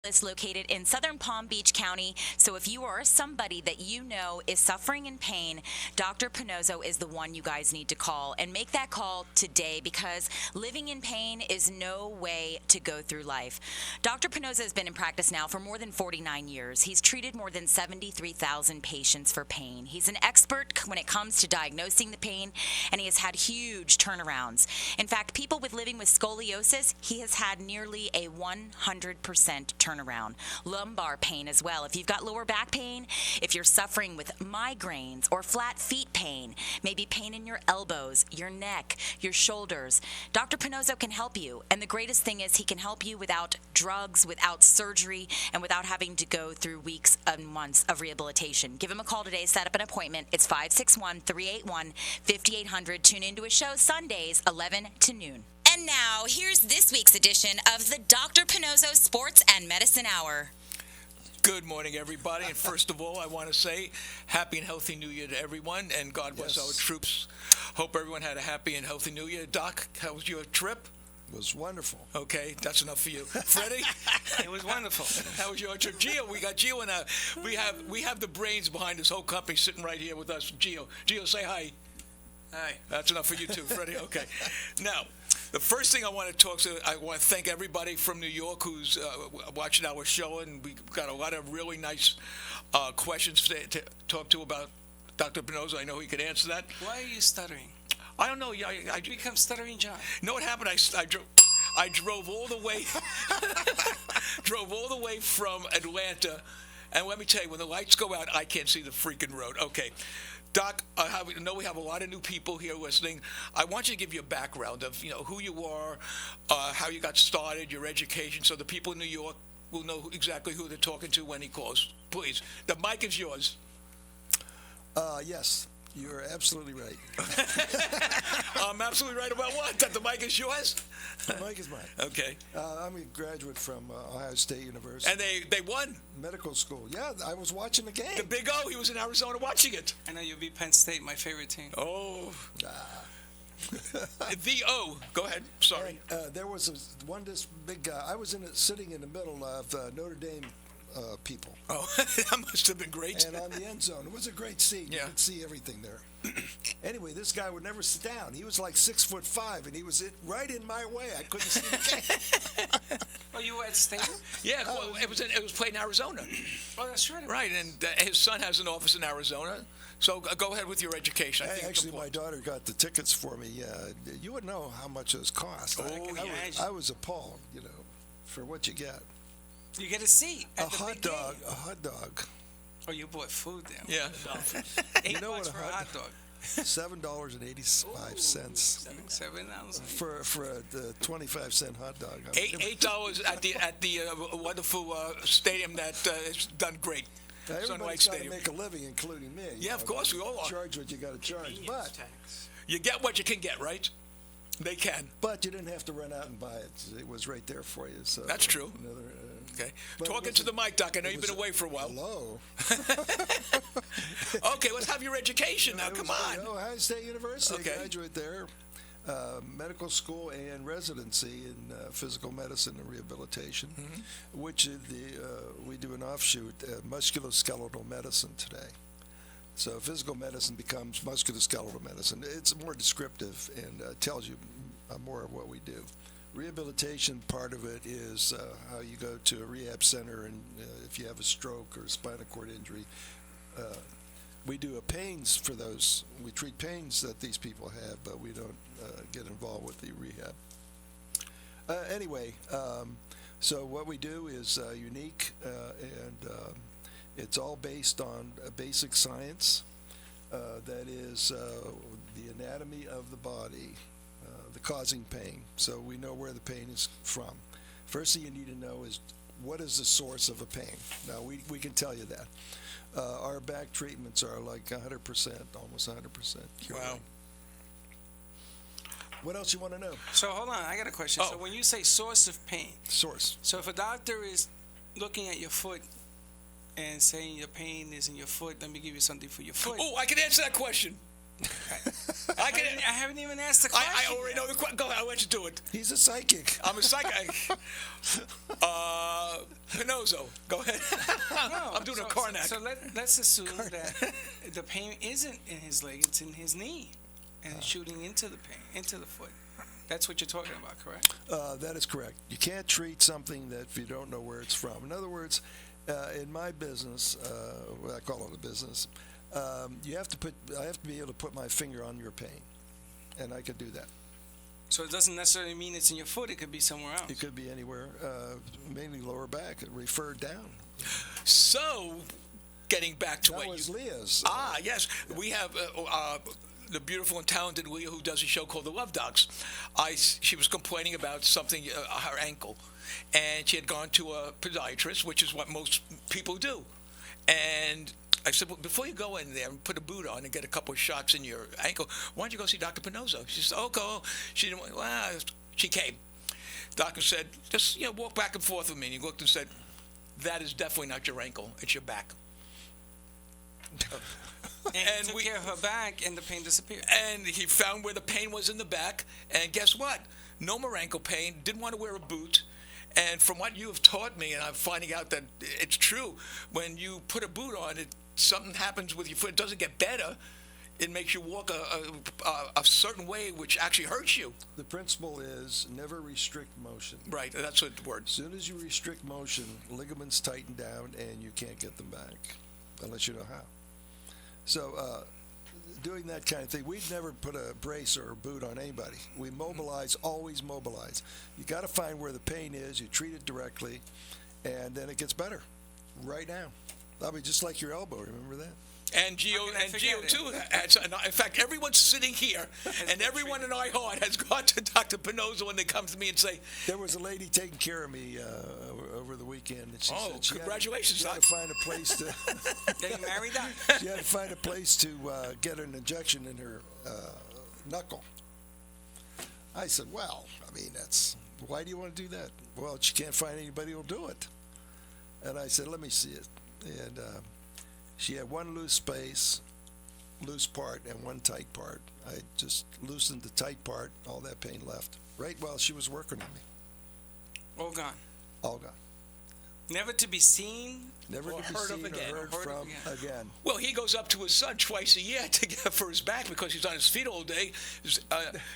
is located in southern Palm Beach County. So if you are somebody that you know is suffering in pain, Dr. Pannozzo is the one you guys need to call. And make that call today because living in pain is no way to go through life. Dr. Pannozzo has been in practice now for more than 49 years. He's treated more than 73,000 patients for pain. He's an expert when it comes to diagnosing the pain, and he has had huge turnarounds. In fact, people living with scoliosis, he has had nearly a 100% turnaround. Lumbar pain as well. If you've got lower back pain, if you're suffering with migraines or flat feet pain, maybe pain in your elbows, your neck, your shoulders, Dr. Pannozzo can help you. And the greatest thing is he can help you without drugs, without surgery, and without having to go through weeks and months of rehabilitation. Give him a call today. Set up an appointment. It's 561-381-5800. Tune into his show Sundays, 11 to noon. And now, here's this week's edition of the Dr. Pannozzo Sports and Medicine Hour. Good morning, everybody. And first of all, I want to say happy and healthy New Year to everyone, and God bless our troops. Hope everyone had a happy and healthy New Year. Doc, how was your trip? It was wonderful. Okay, that's enough for you. Freddie? It was wonderful. How was your trip? Gio, we got Gio, and we have the brains behind this whole company sitting right here with us. Gio, say hi. Hi. That's enough for you too, Freddie. Okay. Now, the first thing I want to I want to thank everybody from New York who's watching our show, and we got a lot of really nice questions to talk to about Dr. Pannozzo. I know he could answer that. Why are you stuttering? I don't know. I become stuttering John. know what happened? I drove all the way from Atlanta, and let me tell you, when the lights go out, I can't see the freaking road. Okay. Doc, I know we have a lot of new people here listening. I want you to give you a background of, who you are, how you got started, your education, so the people in New York will know exactly who they're talking to when he calls. Please, the mic is yours. Yes, you're absolutely right. I'm absolutely right about what? That the mic is yours? The mic is mine. Okay. I'm a graduate from Ohio State University. And they won? Medical school. Yeah, I was watching the game. The Big O, he was in Arizona watching it. I know you'll be Penn State, my favorite team. Oh. The O. Go ahead. Sorry. And, there was this big guy. I was sitting in the middle of Notre Dame people. Oh, that must have been great. And on the end zone. It was a great seat. Yeah. You could see everything there. Anyway, this guy would never sit down. He was like 6'5", and he was right in my way. I couldn't see the game. Oh, you were at State? Yeah, well, it was played in Arizona. Oh, that's right. Right, and his son has an office in Arizona. So go ahead with your education. Actually, my daughter got the tickets for me. You wouldn't know how much those cost. I was appalled, for what you get. You get a seat at the big game. A hot dog. Oh, you bought food there. Yeah. $8 what for a hot dog. $7.85 $7. for the 25-cent hot dog. $8 at the wonderful stadium that is done great. Everybody's got to make a living, including me. Yeah, of course, we all are. Charge what you got to charge, but you get what you can get, right? They can. But you didn't have to run out and buy it. It was right there for you. So that's true. Okay. Talking to the mic, Doc. I know you've been away for a while. Hello. Okay, let's have your education now. Come on. Ohio State University. Okay. I graduated there. Medical school and residency in physical medicine and rehabilitation, which we do an offshoot, musculoskeletal medicine today. So physical medicine becomes musculoskeletal medicine. It's more descriptive and tells you more of what we do. Rehabilitation, part of it is how you go to a rehab center and if you have a stroke or a spinal cord injury, we do a pains for those. We treat pains that these people have, but we don't get involved with the rehab. Anyway, so what we do is unique, and it's all based on basic science. That is the anatomy of the body, the causing pain. So we know where the pain is from. First thing you need to know is what is the source of a pain. Now, we can tell you that. Our back treatments are like 100%, almost 100% cure. Wow. What else you want to know? So hold on, I got a question. So when you say source of pain, Source. so if a doctor is looking at your foot and saying your pain is in your foot, let me give you something for your foot. Oh, I can answer that question. I haven't even asked the I question. already know the question. Go ahead, I'll let you do it. He's a psychic. I'm a psychic. Pannozzo, go ahead. No, I'm doing a Karnak. So let's assume that the pain isn't in his leg; it's in his knee, and it's shooting into the pain, into the foot. That's what you're talking about, correct? That is correct. You can't treat something that if you don't know where it's from. In other words, in my business, I call it a business, I have to be able to put my finger on your pain, and I could do that. So it doesn't necessarily mean it's in your foot; it could be somewhere else. It could be anywhere, mainly lower back, referred down. So, getting back to That what was you... Leah's. Yes. We have the beautiful and talented Leah who does a show called The Love Docs. She was complaining about something, her ankle, and she had gone to a podiatrist, which is what most people do. And I said, well, before you go in there and put a boot on and get a couple of shots in your ankle, why don't you go see Dr. Pannozzo? She said, okay. She didn't want, well, she came. Doctor said, just walk back and forth with me. And he looked and said, that is definitely not your ankle. It's your back. And took care of her back, and the pain disappeared. And he found where the pain was in the back. And guess what? No more ankle pain. Didn't want to wear a boot. And from what you have taught me, and I'm finding out that it's true, when you put a boot on, something happens with your foot. It doesn't get better. It makes you walk a certain way, which actually hurts you. The principle is never restrict motion. Right, that's what the word. As soon as you restrict motion, ligaments tighten down, and you can't get them back, unless you know how. So doing that kind of thing, we'd never put a brace or a boot on anybody. We mobilize, always mobilize. You got to find where the pain is, you treat it directly, and then it gets better right now. That'll be just like your elbow, remember that? And Gio too. In fact, everyone sitting here and everyone in iHeart has gone to Dr. Pannozzo when they come to me and say, there was a lady taking care of me over the weekend. And she said she congratulations, she had to find a place to. Are you married, Doc? She had to find a place to get an injection in her knuckle. I said, well, I mean, why do you want to do that? Well, she can't find anybody who'll do it. And I said, let me see it. And she had one loose part, and one tight part. I just loosened the tight part, all that pain left. Right while she was working on me. All gone. All gone. Never to be seen. Never or to be heard seen of again. or heard from again. Well, he goes up to his son twice a year to get for his back because he's on his feet all day.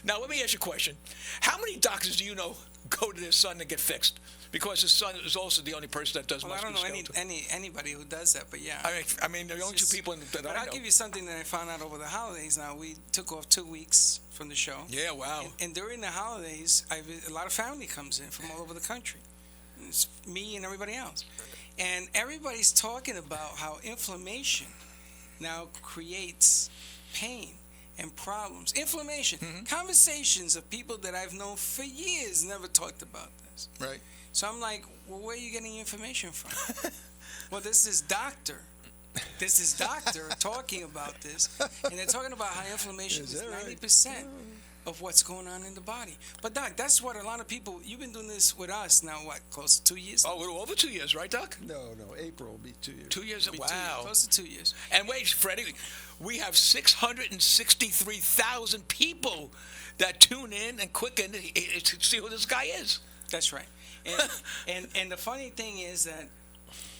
Now, let me ask you a question. How many doctors do you know go to their son to get fixed? Because his son is also the only person that does Well, I don't know musculoskeletal. anybody who does that, but yeah. I mean, the only two people that But I I'll know. give you something that I found out over the holidays. Now, we took off 2 weeks from the show. Yeah, wow. And during the holidays, a lot of family comes in from all over the country. It's me and everybody else. And everybody's talking about how inflammation now creates pain and problems. Inflammation. Conversations of people that I've known for years never talked about this. Right. So I'm like, well, where are you getting information from? Well, this is doctor talking about this, and they're talking about how inflammation is 90% of what's going on in the body. But Doc, that's what a lot of people. You've been doing this with us now, what, close to 2 years? Oh, we're over 2 years, right, Doc? No, April will be 2 years. 2 years. It'll be Wow. 2 years, close to 2 years. And wait, Freddie, we have 663,000 people that tune in and click in to see who this guy is. That's right. And the funny thing is that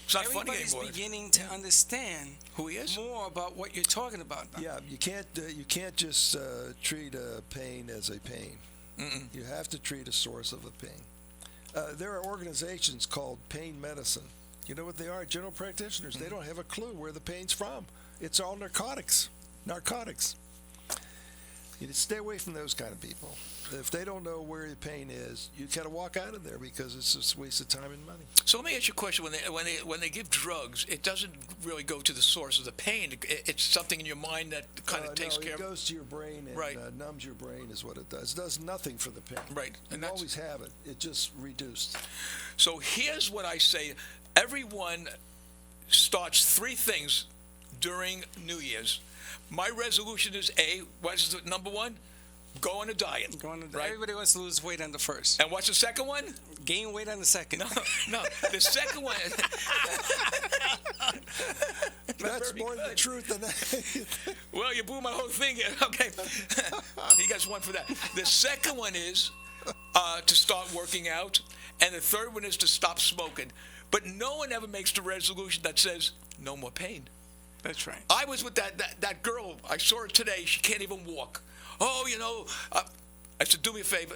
It's not funny everybody's anymore. beginning to understand Who he is? more about what you're talking about, Doc. Yeah, you can't just treat a pain as a pain. You have to treat a source of a pain. There are organizations called pain medicine. You know what they are? General practitioners. They don't have a clue where the pain's from. It's all narcotics. You stay away from those kind of people. If they don't know where the pain is, you got to walk out of there because it's just a waste of time and money. So let me ask you a question. When they give drugs, it doesn't really go to the source of the pain. It's something in your mind that kind of takes care it of. goes to your brain and Right. numbs your brain is what it does. It does nothing for the pain. Right. And You that's- always have it. It just reduced. So here's what I say. Everyone starts 3 things during New Year's. My resolution is what's the number 1? Go on a diet. Right? Everybody wants to lose weight on the first. And what's the second one? Gain weight on the second. No. The second one. That's very more the good. truth than anything. Well, you blew my whole thing. Okay. You guys won for that. The second one is to start working out. And the third one is to stop smoking. But no one ever makes the resolution that says, no more pain. That's right. I was with that girl. I saw her today. She can't even walk. Oh, I said, do me a favor.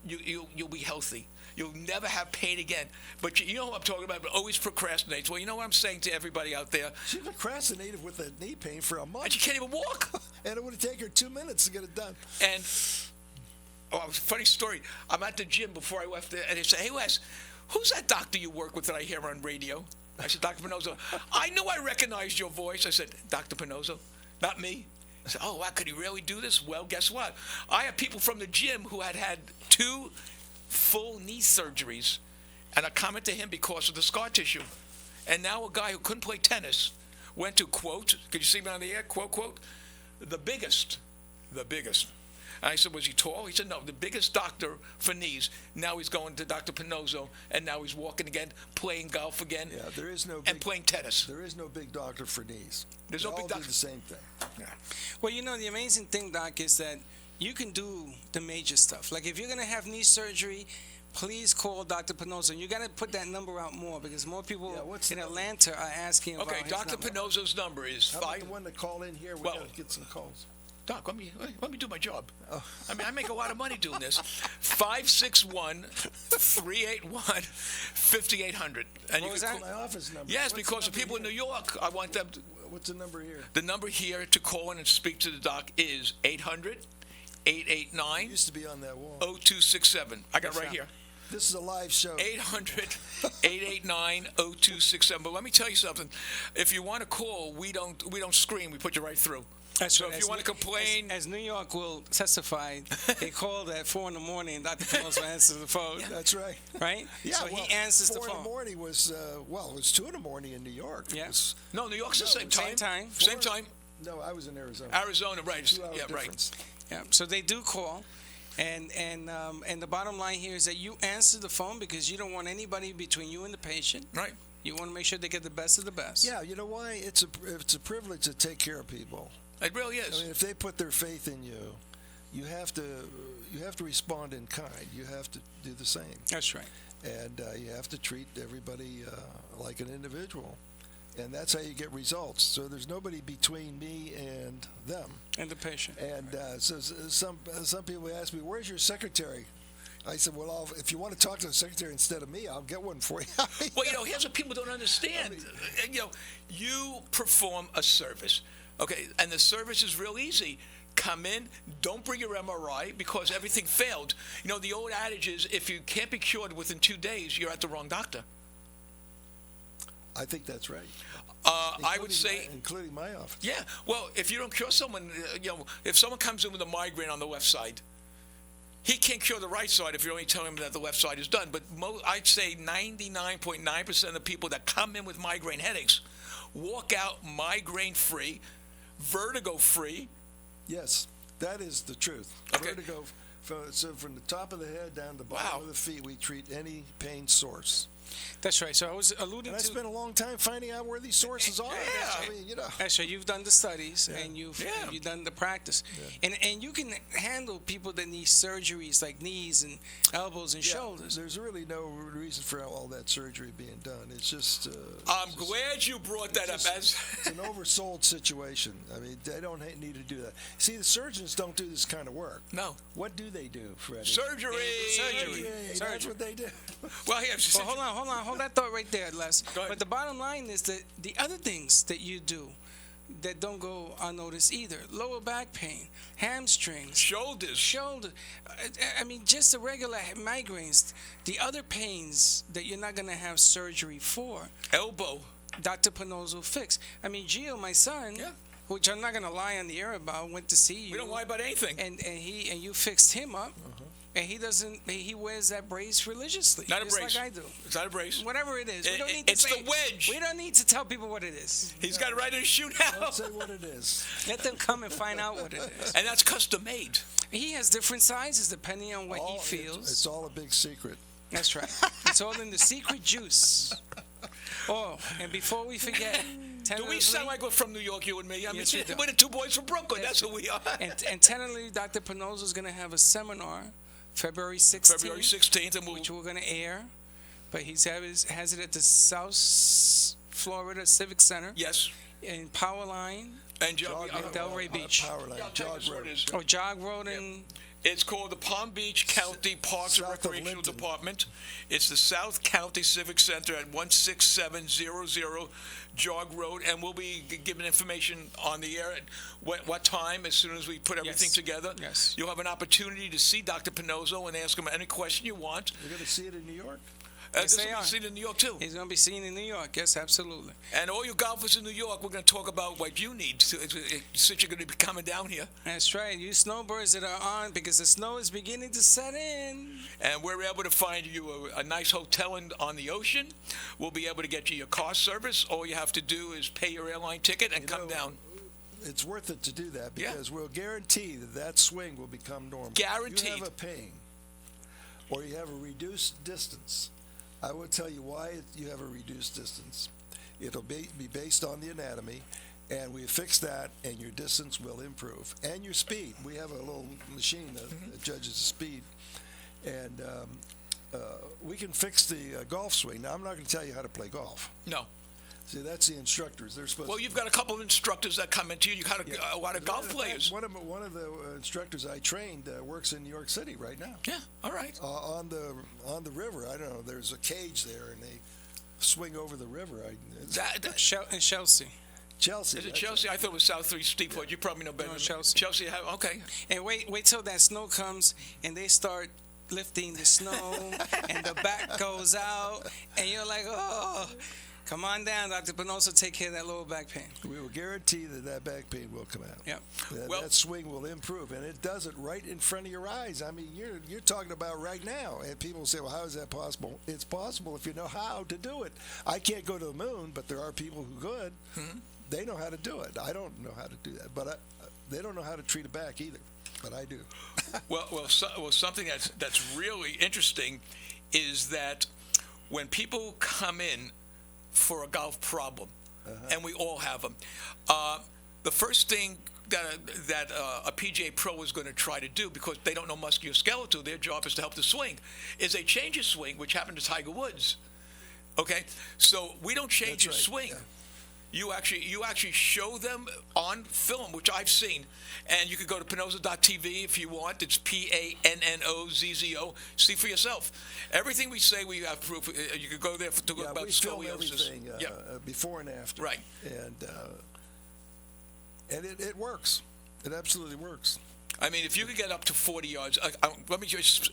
You'll be healthy. You'll never have pain again. But you know what I'm talking about, but always procrastinates. Well, you know what I'm saying to everybody out there? She procrastinated with the knee pain for a month. And she can't even walk. And it would have taken her 2 minutes to get it done. And, funny story. I'm at the gym before I left there, and they say, hey, Wes, who's that doctor you work with that I hear on radio? I said, Dr. Pannozzo. I knew I recognized your voice. I said, Dr. Pannozzo, not me. I said, oh, wow, could he really do this? Well, guess what? I have people from the gym who had 2 full knee surgeries, and I comment to him because of the scar tissue. And now a guy who couldn't play tennis went to, quote, could you see me on the air, quote, the biggest. And I said, was he tall? He said, no, the biggest doctor for knees. Now he's going to Dr. Pannozzo, and now he's walking again, playing golf again, Yeah, there is no and playing tennis. There is no big doctor for knees. There's They no big all doctor. do the same thing. Yeah. Well, the amazing thing, Doc, is that you can do the major stuff. Like if you're going to have knee surgery, please call Dr. Pannozzo. You got to put that number out more because more people Yeah, what's in the number? Atlanta are asking about Okay, his Dr. number. Pannozzo's number is How about 5. the one that call in here? We Well- got to get some calls. Doc, let me do my job. Oh. I mean, I make a lot of money doing this. 561-381-5800. And What was that? My office number. Yes, What's the because the number people in here? New York, I want them to. What's the number here? The number here to call in and speak to the doc is 800-889-0267. Used to be on that wall. I got it right here. This is a live show. 800-889-0267. But let me tell you something. If you want to call, we don't scream. We put you right through. That's So right. if you want to complain, as New York will testify, they called at 4 a.m. and Dr. Pannozzo answers the phone, That's right. right? Yeah, so well, he answers the 4 in phone. the morning was, it was 2 in the morning in New York. It Yeah. was- no, New York's the No, same time. same time. Same time. no, I was in Arizona. Arizona, right? 2 hour Yeah, right. difference. Yeah, so they do call, and the bottom line here is that you answer the phone because you don't want anybody between you and the patient. Right. You want to make sure they get the best of the best. Yeah, you know why? It's a privilege to take care of people. It really I is. mean, if they put their faith in you, you have to respond in kind. You have to do the same, That's right. and you have to treat everybody like an individual, and that's how you get results. So there's nobody between me and them. And the patient. And so some people ask me, "Where's your secretary?" I said, "Well, if you want to talk to the secretary instead of me, I'll get one for you." Well, here's what people don't understand. You perform a service, okay, and the service is real easy. Come in, don't bring your MRI because everything failed. The old adage is if you can't be cured within 2 days, you're at the wrong doctor. I think that's right. I would say, including my office. yeah, well, if you don't cure someone, if someone comes in with a migraine on the left side, he can't cure the right side if you only tell him that the left side is done. But I'd say 99.9% of the people that come in with migraine headaches walk out migraine-free, vertigo-free. Yes, that is the truth. Okay. Vertigo. So from the top of the head down to the Wow. bottom of the feet, we treat any pain source. That's right. So I was alluding And I to. spent a long time finding out where these sources are. Yeah. I mean, That's right. You've done the studies and you've Yeah. done the practice, and you can handle people that need surgeries like knees and elbows and yeah, shoulders. there's really no reason for all that surgery being done. It's just. I'm glad you brought that up. it's an oversold situation. I mean, they don't need to do that. See, the surgeons don't do this kind of work. No. What do they do, Freddie? Surgery. Surgery. Yay, that's what they do. Well, here, Well, hold that thought right there, Les. Go ahead. But the bottom line is that the other things that you do that don't go unnoticed either: lower back pain, hamstrings, shoulders. shoulder. I mean, just the regular migraines. The other pains that you're not going to have surgery for, Elbow. Dr. Pannozzo fix. I mean, Gio, my son, Yeah. which I'm not going to lie on the air about, went to see you. We don't lie about anything. And you fixed him up. And he wears that brace religiously. Not a just brace. like I do. It's not a brace. Whatever it is. We don't need It's to say, the wedge. We don't need to tell people what it is. He's got it right in his shoe now. Don't say what it is. Let them come and find out what it is. And that's custom made. He has different sizes depending on what he It's feels. all a big secret. That's right. It's all in the secret juice. Oh, and before we forget, Do we sound like we're from New York, you and me? I Yes, mean, we do. we're the two boys from Brooklyn. Yes, That's who we are. and tentatively, Dr. Pannozzo is going to have a seminar February 16th, February 16th, and which we're going to air. But has it at the South Florida Civic Center yes, in Powerline and Delray Beach. Powerline, Yeah, I'll tell you Jog what Road. it is. Oh, Jog Road and It's called the Palm Beach County Parks and South of Recreational Linton. Department. It's the South County Civic Center at 16700 Jog Road, and we'll be giving information on the air at what time, as soon as we put everything Yes. together. Yes. You'll have an opportunity to see Dr. Pannozzo and ask him any question you want. You're going to see it in New York? Yes, This they will be are. seen in New York, too. he's going to be seen in New York. Yes, absolutely. And all you golfers in New York, we're going to talk about what you need since you're going to be coming down here. That's right. You snowbirds that are on, because the snow is beginning to set in. And we're able to find you a nice hotel on the ocean. We'll be able to get you your car service. All you have to do is pay your airline ticket and come down. It's worth it to do that Yeah. because we'll guarantee that swing will become normal. Guaranteed. You have a pain or you have a reduced distance. I will tell you why you have a reduced distance. It'll be based on the anatomy, and we fix that, and your distance will improve. And your speed. We have a little machine that judges the speed. And we can fix the golf swing. Now, I'm not going to tell you how to play golf. No. See, that's the instructors. They're supposed Well, to. you've got a couple of instructors that come into you. You got a lot of golf In fact, players. One of the instructors I trained works in New York City right now. Yeah, all right. On the river. I don't know. There's a cage there, and they swing over the river. That- In Chelsea. Chelsea. is it that's Chelsea? I thought it was South 3 Steeport. You probably know better No, than Chelsea. me. Chelsea, okay. And wait till that snow comes and they start lifting the snow and the back goes out and you're like, oh, come on down, Dr. Pannozzo, take care of that lower back pain. We will guarantee that back pain will come out. Yep. Well- That swing will improve, and it does it right in front of your eyes. I mean, you're talking about right now, and people say, well, how is that possible? It's possible if you know how to do it. I can't go to the moon, but there are people who could. They know how to do it. I don't know how to do that, but they don't know how to treat a back either, but I do. Well, something that's really interesting is that when people come in for a golf problem, and we all have them, the first thing that a PGA pro is going to try to do, because they don't know musculoskeletal, their job is to help the swing, is they change your swing, which happened to Tiger Woods. Okay, so we don't change That's your right, swing. yeah. You actually show them on film, which I've seen, and you could go to Pannozzo.tv if you want. It's Pannozzo. See for yourself. Everything we say, we have proof. You could go there to look about We film scoliosis. everything Yeah. before and after. Right. And it works. It absolutely works. I mean, if you could get up to 40 yards, let me just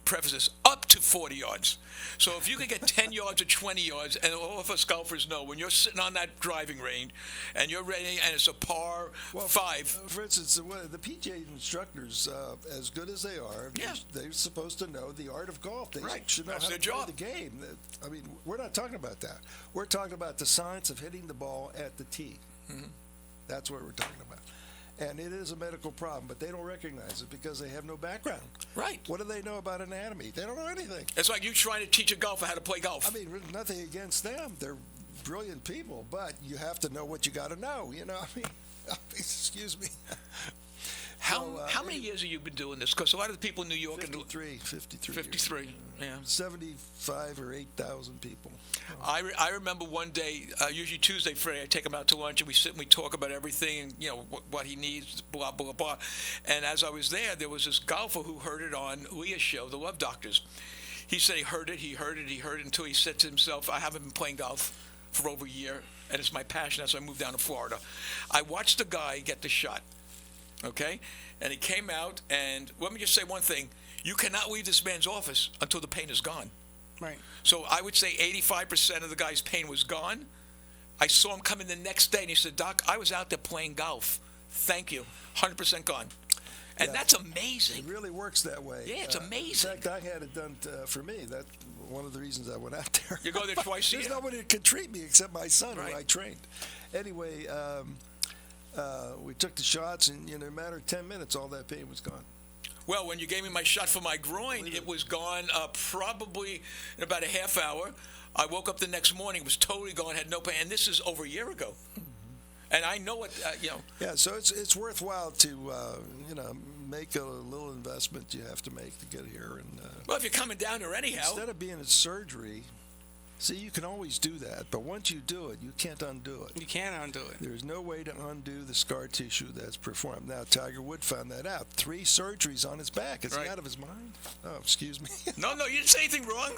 preface this, up to 40 yards. So if you could get 10 yards or 20 yards, and all of us golfers know, when you're sitting on that driving range and you're ready and it's a par five. For instance, the PGA instructors, as good as they are, Yeah. they're supposed to know the art of golf. They Right. should know That's how their to play job. the game. I mean, we're not talking about that. We're talking about the science of hitting the ball at the tee. That's what we're talking about. And it is a medical problem, but they don't recognize it because they have no background. Right. What do they know about anatomy? They don't know anything. It's like you trying to teach a golfer how to play golf. I mean, nothing against them. They're brilliant people, but you have to know what you got to know. You know, I mean, excuse me. How many years have you been doing this? Because a lot of the people in New York 53 years. 53. Yeah. 75 or 8,000 people. I remember one day, usually Tuesday, Freddy, I take him out to lunch and we sit and we talk about everything, and, you know, what he needs, blah, blah, blah. And as I was there was this golfer who heard it on Leah's show, The Love Doctors. He said he heard it until he said to himself, I haven't been playing golf for over a year, and it's my passion as I moved down to Florida. I watched the guy get the shot, okay? And he came out, and let me just say one thing. You cannot leave this man's office until the pain is gone. Right. So I would say 85% of the guy's pain was gone. I saw him come in the next day, and he said, Doc, I was out there playing golf. Thank you. 100% gone. And Yeah. that's amazing. It really works that way. Yeah, it's amazing. In fact, I had it done for me. That's one of the reasons I went out there. You go there twice a There's year? nobody that could treat me except my son, Right. who I trained. Anyway, we took the shots, and in a matter of 10 minutes, all that pain was gone. Well, when you gave me my shot for my groin, it was gone probably in about a half hour. I woke up the next morning, it was totally gone, had no pain, and this is over a year ago. And I know what, Yeah, so it's worthwhile to, make a little investment you have to make to get here. And Well, if you're coming down here anyhow. instead of being in surgery, see, you can always do that, but once you do it, you can't undo it. You can't undo it. There's no way to undo the scar tissue that's performed. Now, Tiger Woods found that out. 3 surgeries on his back. Is Right. he out of his mind? Oh, excuse me. No, you didn't say anything wrong.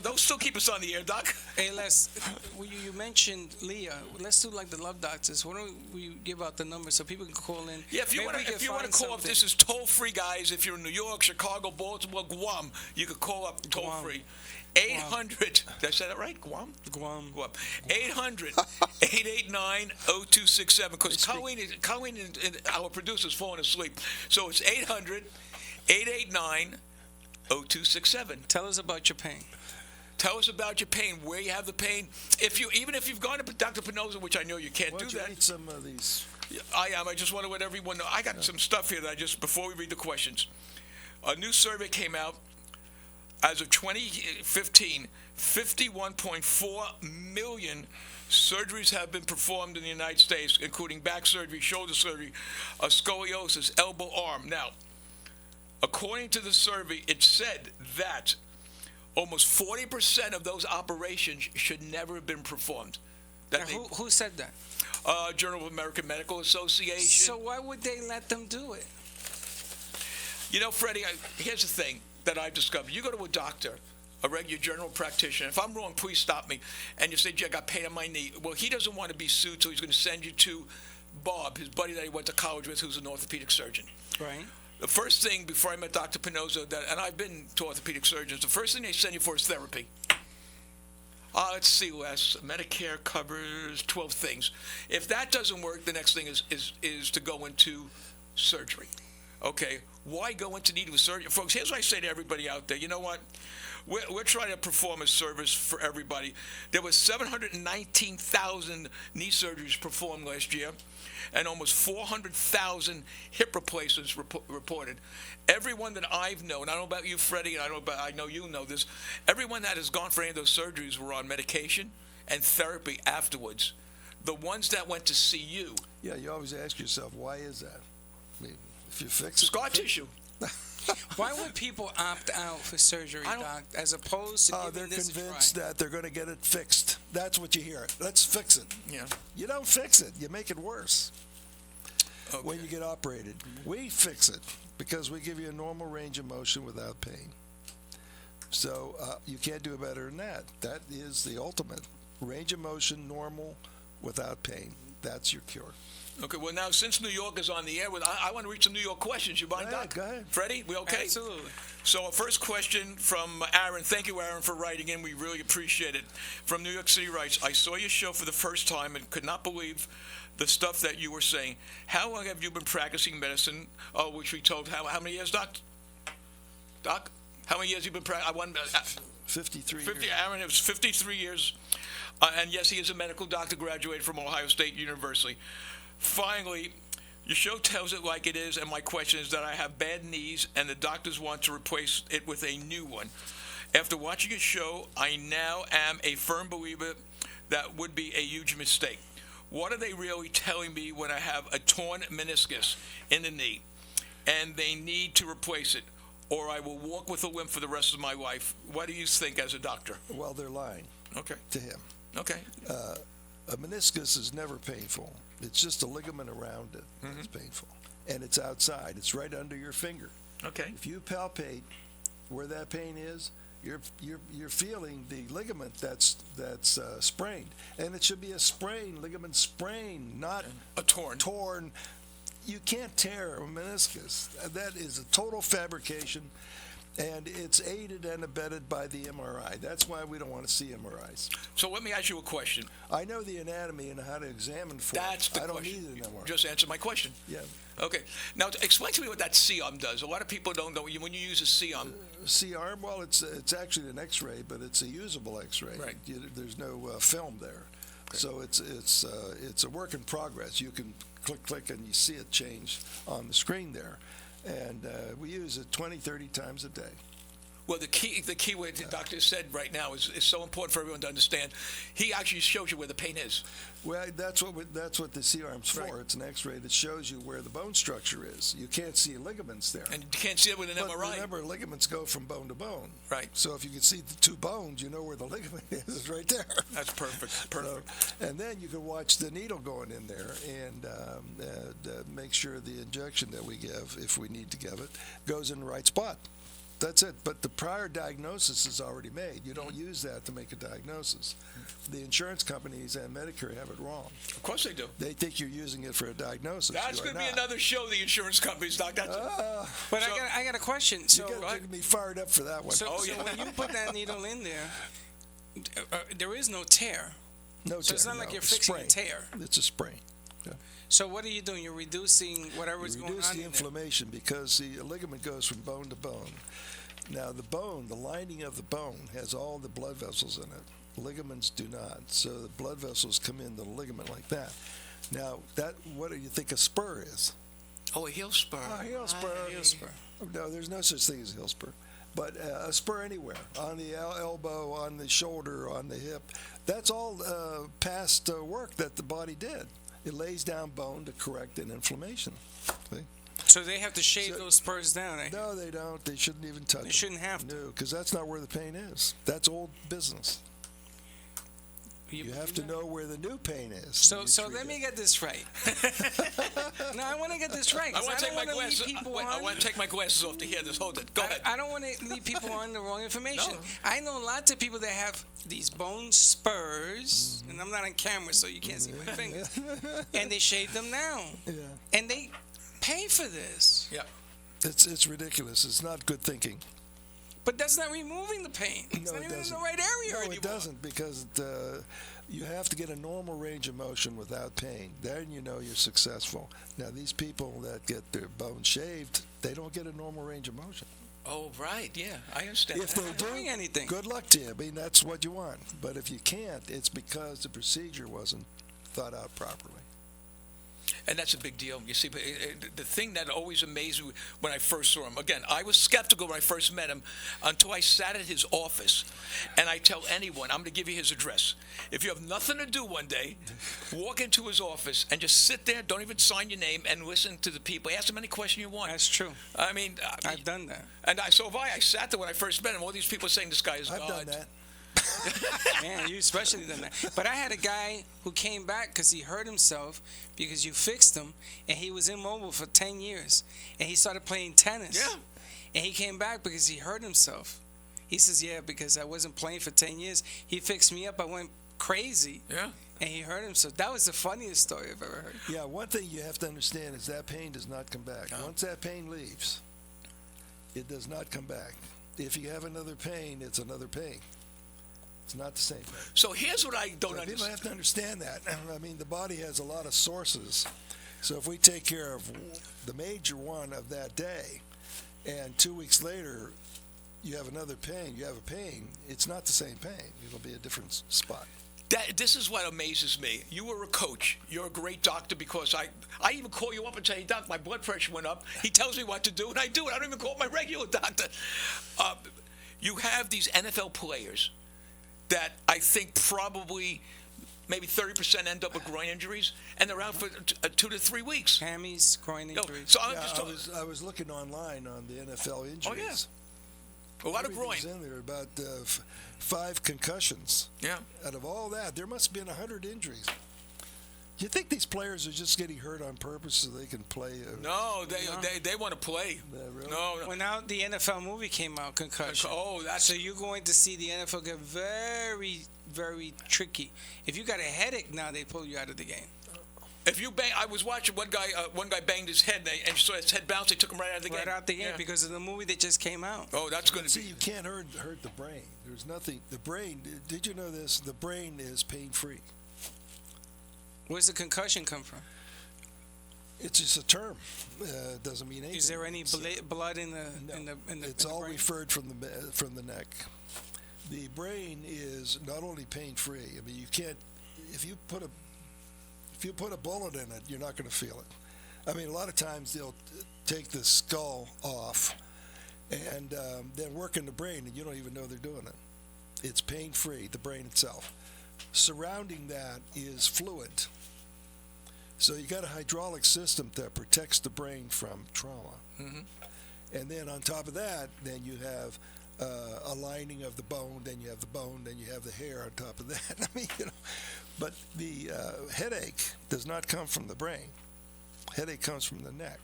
Don't still keep us on the air, Doc. Hey, Les, you mentioned Leah. Let's do like the Love Doctors. Why don't we give out the number so people can call in? Yeah, if you want to call up, something. this is toll free, guys. If you're in New York, Chicago, Baltimore, Guam, you could call up toll Guam. free. 800. Did I say that right? Guam. 800-889-0267. Because Colleen and our producer's falling asleep. So it's 800-889-0267. Tell us about your pain. Tell us about your pain, where you have the pain. Even if you've gone to Dr. Pannozzo, which I know you can't Why do don't you that. eat some of these? I am. I just want to let everyone know. I got some stuff here that before we read the questions. A new survey came out. As of 2015, 51.4 million surgeries have been performed in the United States, including back surgery, shoulder surgery, scoliosis, elbow, arm. Now, according to the survey, it said that almost 40% of those operations should never have been performed. Now, who said that? Journal of American Medical Association. So why would they let them do it? Freddie, here's the thing that I've discovered. You go to a doctor, a regular general practitioner. If I'm wrong, please stop me. And you say, gee, I got pain on my knee. Well, he doesn't want to be sued, so he's going to send you to Bob, his buddy that he went to college with, who's an orthopedic surgeon. Right. The first thing, before I met Dr. Pannozzo, and I've been to orthopedic surgeons, the first thing they send you for is therapy. Let's see, Les. Medicare covers 12 things. If that doesn't work, the next thing is to go into surgery. Okay, why go into need of surgery? Folks, here's what I say to everybody out there. You know what? We're trying to perform a service for everybody. There was 719,000 knee surgeries performed last year, and almost 400,000 hip replacements reported. Everyone that I've known, I don't know about you, Freddie, and I know you know this, everyone that has gone for any of those surgeries were on medication and therapy afterwards. The ones that went to see you. Yeah, you always ask yourself, why is that? I mean, if you fix it. Scar tissue. Why would people opt out for surgery, Doc, as opposed to giving they're this a convinced try? that they're going to get it fixed. That's what you hear. Let's fix it. Yeah. You don't fix it. You make it worse Okay. when you get operated. We fix it because we give you a normal range of motion without pain. So you can't do better than that. That is the ultimate. Range of motion, normal, without pain. That's your cure. Okay, well, now, since New York is on the air, I want to read some New York questions. You mind, Doc? Go ahead. Freddie, we okay? Absolutely. So our first question from Aaron. Thank you, Aaron, for writing in. We really appreciate it. From New York City writes, I saw your show for the first time and could not believe the stuff that you were saying. How long have you been practicing medicine? Which we told, how many years, Doc? Doc? How many years have you been practicing? 53 50, years. Aaron has 53 years. And yes, he is a medical doctor, graduated from Ohio State University. Finally, your show tells it like it is, and my question is that I have bad knees, and the doctors want to replace it with a new one. After watching your show, I now am a firm believer that would be a huge mistake. What are they really telling me when I have a torn meniscus in the knee, and they need to replace it, or I will walk with a limp for the rest of my life? What do you think as a doctor? Well, they're lying Okay. to him. Okay. A meniscus is never painful. It's just a ligament around it that's painful. And it's outside. It's right under your finger. Okay. If you palpate where that pain is, you're feeling the ligament that's sprained. And it should be a sprain, ligament sprain, not A torn. torn. You can't tear a meniscus. That is a total fabrication. And it's aided and abetted by the MRI. That's why we don't want to see MRIs. So let me ask you a question. I know the anatomy and how to examine for That's it. the I don't question. need an MRI. Just answer my question. Yeah. Okay. Now, explain to me what that C-arm does. A lot of people don't know. When you use a C-arm, C-arm, well, it's actually an X-ray, but it's a usable X-ray. Right. There's no film there. Okay. So it's a work in progress. You can click, and you see it change on the screen there. And we use it 20, 30 times a day. Well, the key word the doctor said right now is so important for everyone to understand. He actually shows you where the pain is. Well, that's what the C-arm's for. Right. It's an X-ray that shows you where the bone structure is. You can't see ligaments there. And you can't see it with an But MRI. remember, ligaments go from bone to bone. Right. So if you can see the two bones, you know where the ligament is. It's right there. That's perfect. Perfect. So, and then you can watch the needle going in there and make sure the injection that we give, if we need to give it, goes in the right spot. That's it. But the prior diagnosis is already made. You don't use that to make a diagnosis. The insurance companies and Medicare have it wrong. Of course they do. They think you're using it for a diagnosis. That's You are going to be not. another show, the insurance companies, Doc. That's But So- I got a question. You So, got me fired up for that one. so when you put that needle in there, there is no tear. No So it's tear, not like no. you're fixing a Sprain. tear. It's a sprain. So what are you doing? You're reducing whatever's You going reduce on the in there. inflammation because the ligament goes from bone to bone. Now the bone, the lining of the bone, has all the blood vessels in it. Ligaments do not. So the blood vessels come into the ligament like that. Now what do you think a spur is? Oh, a heel spur. A heel spur. Heel spur. No, there's no such thing as a heel spur. But a spur anywhere, on the elbow, on the shoulder, on the hip, that's all past work that the body did. It lays down bone to correct an inflammation. See? So they have to shave So- those spurs down, eh? No, they don't. They shouldn't even touch They it. shouldn't have to. No, because that's not where the pain is. That's old business. You have to know where the new pain is. So You treat let me it. get this right. No, I want to get this right. I 'cause want to take don't my wanna lead glasses. people Wait, I on- want to take my glasses off to hear this. Hold it. Go ahead. I don't want to lead people on the wrong information. No. I know lots of people that have these bone spurs, and I'm not on camera, so you can't see my fingers, and they shave them down, Yeah. and they pay for this. Yeah. It's ridiculous. It's not good thinking. But that's not removing the pain. It's No, not it even in doesn't. the right area No, anymore. it doesn't, because you have to get a normal range of motion without pain. Then you know you're successful. Now, these people that get their bones shaved, they don't get a normal range of motion. Oh, right. Yeah, I understand. If they not doing do, anything. good luck to you. I mean, that's what you want. But if you can't, it's because the procedure wasn't thought out properly. And that's a big deal. You see, but the thing that always amazed me when I first saw him, again, I was skeptical when I first met him until I sat at his office. And I tell anyone, I'm going to give you his address. If you have nothing to do one day, walk into his office and just sit there, don't even sign your name, and listen to the people. Ask them any question you want. That's true. I mean, I've done that. and so have I. I sat there when I first met him. All these people saying this guy is I've God. done that. Man, you especially done that. But I had a guy who came back because he hurt himself because you fixed him, and he was immobile for 10 years. And he started playing tennis. Yeah. And he came back because he hurt himself. He says, yeah, because I wasn't playing for 10 years. He fixed me up. I went crazy. Yeah. And he hurt himself. That was the funniest story I've ever heard. Yeah, one thing you have to understand is that pain does not come back. Once that pain leaves, it does not come back. If you have another pain, it's another pain. It's not the same pain. So here's what I don't So people understand. have to understand that. I mean, the body has a lot of sources. So if we take care of the major one of that day, and 2 weeks later you have another pain, you have a pain, it's not the same pain. It'll be a different spot. This is what amazes me. You were a coach. You're a great doctor because I even call you up and say, hey, Doc, my blood pressure went up. He tells me what to do, and I do it. I don't even call my regular doctor. You have these NFL players that I think probably maybe 30% end up with groin injuries, and they're out for 2 to 3 weeks. Hammies, groin No, injuries. so I'm Yeah, just I was looking online on the NFL injuries. a lot of groin. Everything's in there, about 5 concussions. Yeah. Out of all that, there must have been 100 injuries. You think these players are just getting hurt on purpose so they can play? No, they want to play. Really? No. Well, now the NFL movie came out, Concussion. Oh, that's So you're going to see the NFL get very, very tricky. If you got a headache now, they pull you out of the game. if you bang. I was watching one guy banged his head, and you saw his head bounce. They took him right out of the game. Right out the game Yeah. because of the movie that just came out. Oh, that's going to See, be. you can't hurt the brain. There's nothing. The brain. Did you know this? The brain is pain-free. Where's the concussion come from? It's just a term. It doesn't mean anything. Is there any blood in the No. in the It's in the all brain? referred from the neck. The brain is not only pain-free. I mean, you can't. If you put a bullet in it, you're not going to feel it. I mean, a lot of times they'll take the skull off and then work in the brain, and you don't even know they're doing it. It's pain-free, the brain itself. Surrounding that is fluid. So you got a hydraulic system that protects the brain from trauma. And then on top of that, then you have a lining of the bone, then you have the bone, then you have the hair on top of that. I mean, but the headache does not come from the brain. Headache comes from the neck.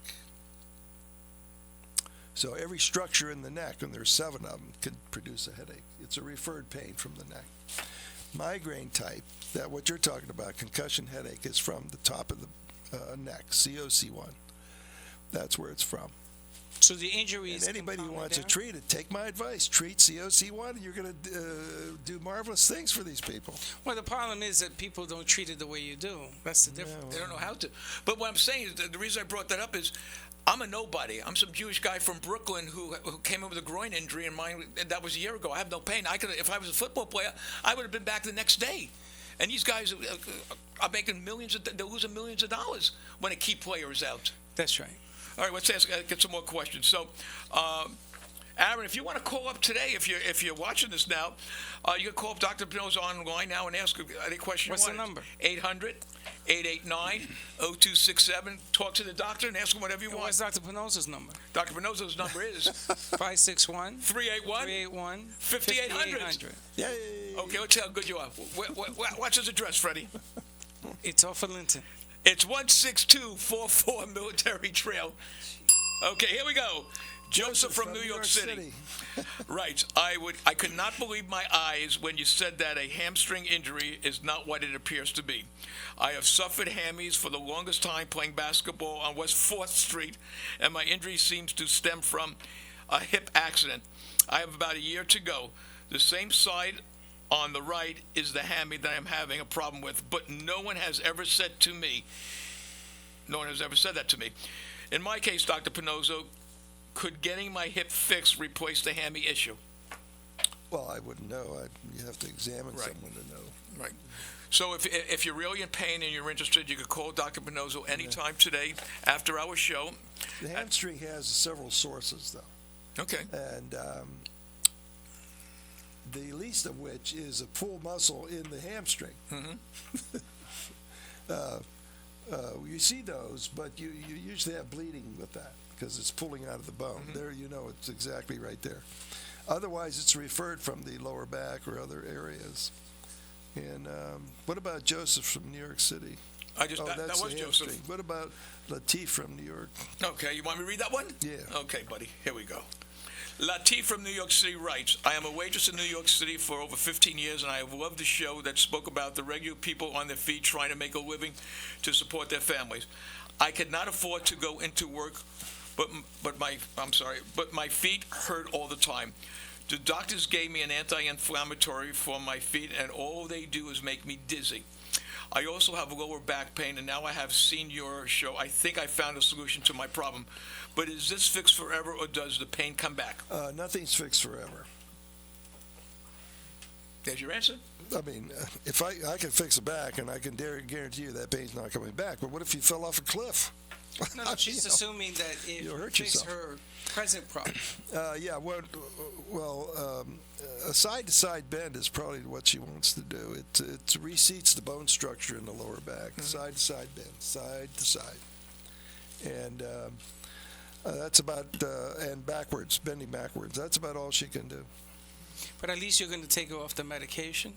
So every structure in the neck, and there's 7 of them, can produce a headache. It's a referred pain from the neck. Migraine type, that what you're talking about, concussion headache, is from the top of the neck, COC1. That's where it's from. So the injury is. And anybody who wants to treat it, take my advice. Treat COC1, and you're going to do marvelous things for these people. Well, the problem is that people don't treat it the way you do. That's the difference. They don't know how to. But what I'm saying is, the reason I brought that up is, I'm a nobody. I'm some Jewish guy from Brooklyn who came in with a groin injury, and that was a year ago. I have no pain. If I was a football player, I would have been back the next day. And these guys are making they're losing millions of dollars when a key player is out. That's right. All right, let's get some more questions. So, Aaron, if you want to call up today, if you're watching this now, you can call up Dr. Pannozzo online now and ask any question What's you want. the number? 800-889-0267. Talk to the doctor and ask him whatever you want. What's Dr. Pannozzo's number? Dr. Pannozzo's number is 561 381 381 5800. Yay! Okay, let's see how good you are. What's his address, Freddie? It's off of Linton. It's 16244 Military Trail. Okay, here we go. Joseph from New York City. Right. I could not believe my eyes when you said that a hamstring injury is not what it appears to be. I have suffered hammies for the longest time playing basketball on West 4th Street, and my injury seems to stem from a hip accident. I have about a year to go. The same side on the right is the hammy that I'm having a problem with, but no one has ever said that to me. In my case, Dr. Pannozzo, could getting my hip fixed replace the hammy issue? Well, I wouldn't know. You have to examine someone to know. Right. So if you're really in pain and you're interested, you could call Dr. Pannozzo anytime today after our show. The hamstring has several sources, though. Okay. And the least of which is a pull muscle in the hamstring. You see those, but you usually have bleeding with that because it's pulling out of the bone. There, it's exactly right there. Otherwise, it's referred from the lower back or other areas. And what about Joseph from New York City? That was Joseph. What about Latif from New York? Okay, you want me to read that one? Yeah. Okay, buddy. Here we go. Latif from New York City writes, I am a waitress in New York City for over 15 years, and I have loved the show that spoke about the regular people on their feet trying to make a living to support their families. I could not afford to go into work, but my feet hurt all the time. The doctors gave me an anti-inflammatory for my feet, and all they do is make me dizzy. I also have lower back pain, and now I have seen your show. I think I found a solution to my problem. But is this fixed forever, or does the pain come back? Nothing's fixed forever. There's your answer. I mean, if I can fix a back, and I can guarantee you that pain's not coming back. But what if you fell off a cliff? No, she's assuming that it fixes her present problem. A side-to-side bend is probably what she wants to do. It reseats the bone structure in the lower back. Side-to-side bend, side to side, and that's about and backwards, bending backwards. That's about all she can do. But at least you're going to take her off the medication.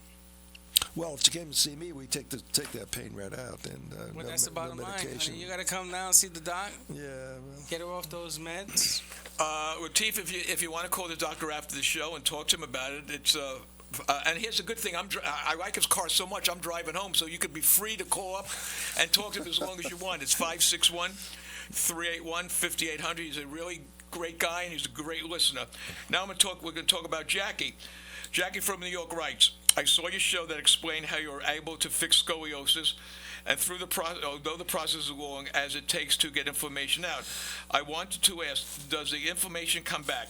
Well, if she came to see me, we take that pain right out, and well, that's the bottom line. Honey. You got to come down and see the doc. Yeah. Well. Get her off those meds. Latif, if you want to call the doctor after the show and talk to him about it, it's and here's a good thing. I like his car so much. I'm driving home, so you could be free to call up and talk to him as long as you want. It's 561-381-5800. He's a really great guy, and he's a great listener. Now we're going to talk about Jackie. Jackie from New York writes, I saw your show that explained how you were able to fix scoliosis, and although the process is long as it takes to get information out, I wanted to ask, does the information come back?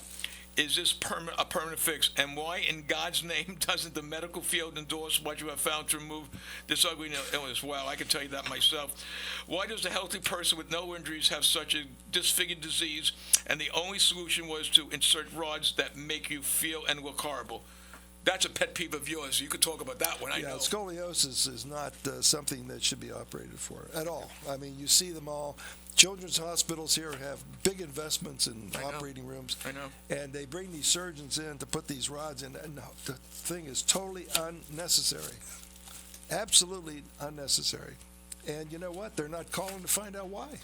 is this a permanent fix? And why in God's name doesn't the medical field endorse what you have found to remove this ugly illness? Well, I can tell you that myself. Why does a healthy person with no injuries have such a disfigured disease, and the only solution was to insert rods that make you feel and look horrible? That's a pet peeve of yours. You could talk about that one. I know. Scoliosis is not something that should be operated for at all. I mean, you see them all. Children's hospitals here have big investments in operating rooms. I know. And they bring these surgeons in to put these rods in, and the thing is totally unnecessary. Absolutely unnecessary. And you know what? They're not calling to find out why.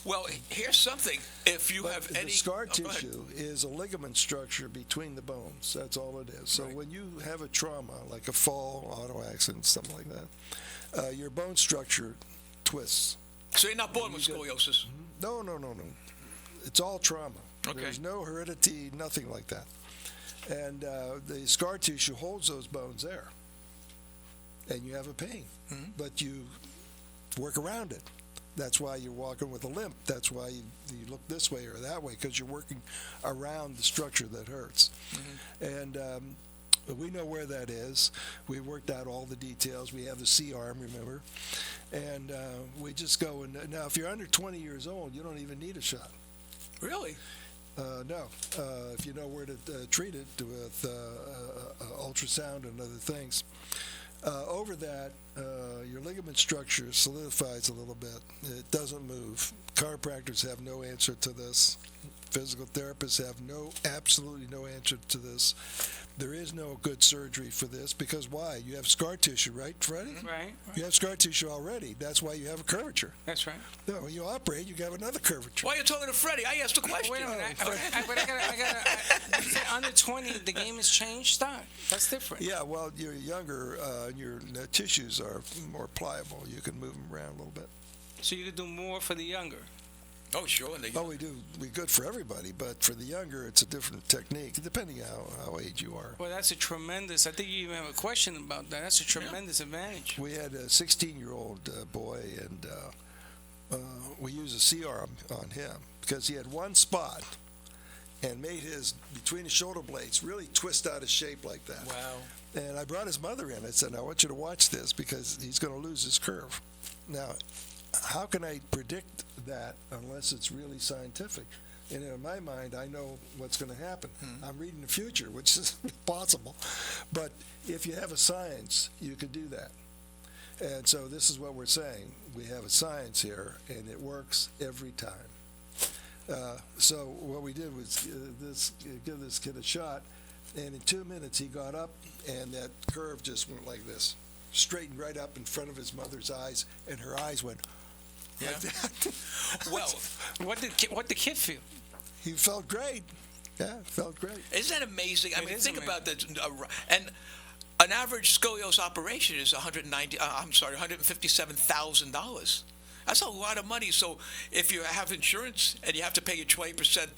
Well, here's something. If you have any... The scar tissue is a ligament structure between the bones. That's all it is. So when you have a trauma, like a fall, auto accident, something like that, your bone structure twists. So you're not born with scoliosis? No. It's all trauma. Okay. There's no heredity, nothing like that. And the scar tissue holds those bones there. And you have a pain. But you work around it. That's why you're walking with a limp. That's why you look this way or that way, because you're working around the structure that hurts. And we know where that is. We worked out all the details. We have the C-arm, remember? And we just go. And now, if you're under 20 years old, you don't even need a shot. Really? No. If you know where to treat it with ultrasound and other things. Over that, your ligament structure solidifies a little bit. It doesn't move. Chiropractors have no answer to this. Physical therapists have absolutely no answer to this. There is no good surgery for this because why? You have scar tissue, right, Freddy? Right. You have scar tissue already. That's why you have a curvature. That's right. No, when you operate, you have another curvature. Why are you talking to Freddie? I asked a question. Wait a minute. I gotta. Under 20, the game has changed. Stop. That's different. Yeah, well, you're younger. Your tissues are more pliable. You can move them around a little bit. So you could do more for the younger. Oh, sure. We do. We're good for everybody, but for the younger, it's a different technique, depending how age you are. Well, that's a tremendous. I think you even have a question about that. That's a tremendous advantage. We had a 16-year-old boy, and we used a C-arm on him because he had one spot and made his between his shoulder blades really twist out of shape like that. Wow. And I brought his mother in. I said, "I want you to watch this because he's going to lose his curve." Now, how can I predict that unless it's really scientific? And in my mind, I know what's going to happen. I'm reading the future, which is impossible. But if you have a science, you could do that. And so this is what we're saying. We have a science here, and it works every time. So what we did was give this kid a shot, and in 2 minutes he got up, and that curve just went like this, straightened right up in front of his mother's eyes, and her eyes went like that. Well, What did the kid feel? He felt great. Yeah, felt great. isn't that amazing? I It mean, is think amazing. about that. And an average scoliosis operation is $157,000. That's a lot of money. So if you have insurance and you have to pay your 20%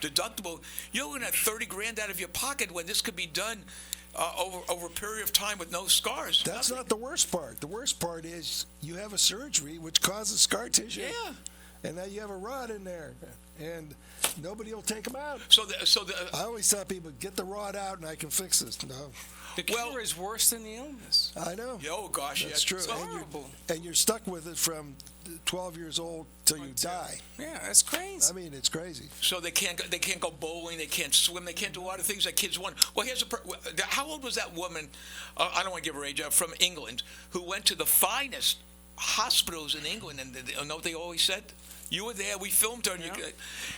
deductible, you're looking at $30,000 out of your pocket when this could be done over a period of time with no scars. That's not the worst part. The worst part is you have a surgery which causes scar tissue. Yeah. And now you have a rod in there, and nobody will take them out. I always tell people, get the rod out and I can fix this. No. The cure is worse than the illness. I know. Oh, gosh. That's true. It's horrible. And you're stuck with it from 12 years old till you die. Yeah, that's crazy. I mean, it's crazy. So they can't go bowling, they can't swim, they can't do a lot of things that kids want. Well, how old was that woman? I don't want to give her age out, from England, who went to the finest hospitals in England, and you know what they always said? You were there. We filmed her,